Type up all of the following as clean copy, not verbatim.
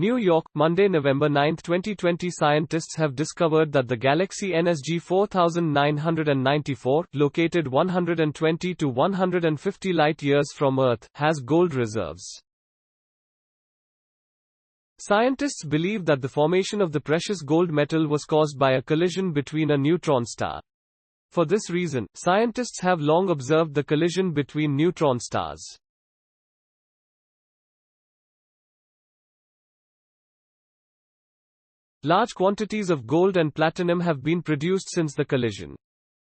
New York, Monday, November 9, 2020. Scientists have discovered that the galaxy NSG 4994, located 120 to 150 light-years from Earth, has gold reserves. Scientists believe that the formation of the precious gold metal was caused by a collision between a neutron star. For this reason, scientists have long observed the collision between neutron stars. Large quantities of gold and platinum have been produced since the collision.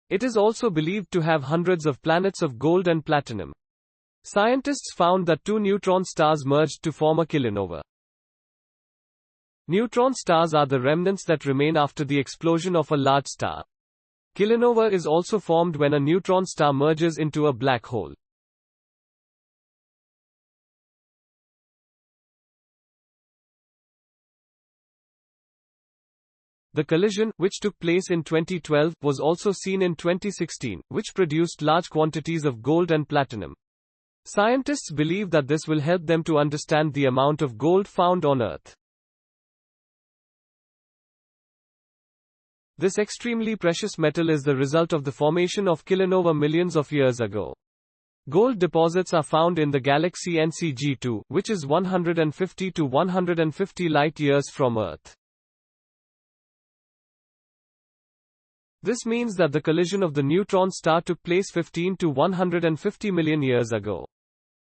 It is also believed to have hundreds of planets of gold and platinum. Scientists found that two neutron stars merged to form a kilonova. Neutron stars are the remnants that remain after the explosion of a large star. Kilonova is also formed when a neutron star merges into a black hole. The collision, which took place in 2012, was also seen in 2016, which produced large quantities of gold and platinum. Scientists believe that this will help them to understand the amount of gold found on Earth. This extremely precious metal is the result of the formation of kilonova millions of years ago. Gold deposits are found in the galaxy NCG2, which is 150 to 150 light-years from Earth. This means that the collision of the neutron star took place 15 to 150 million years ago.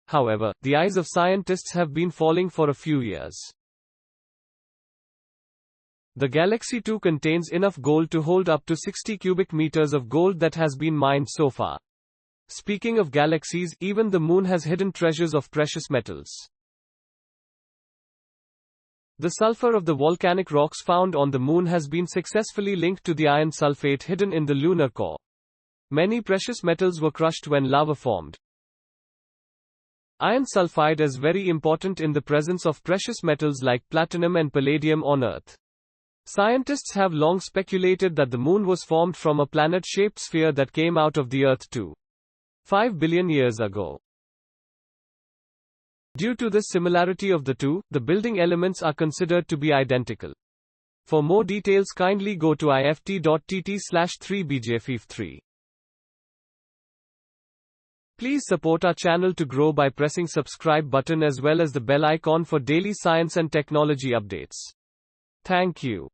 However, the eyes of scientists have been falling for a few years. The Galaxy 2 contains enough gold to hold up to 60 cubic meters of gold that has been mined so far. Speaking of galaxies, even the Moon has hidden treasures of precious metals. The sulfur of the volcanic rocks found on the Moon has been successfully linked to the iron sulfate hidden in the lunar core. Many precious metals were crushed when lava formed. Iron sulfide is very important in the presence of precious metals like platinum and palladium on Earth. Scientists have long speculated that the Moon was formed from a planet-shaped sphere that came out of the Earth 2.5 billion years ago. Due to this similarity of the two, the building elements are considered to be identical. For more details, kindly go to ift.tt/3bjf3. Please support our channel to grow by pressing subscribe button as well as the bell icon for daily science and technology updates. Thank you.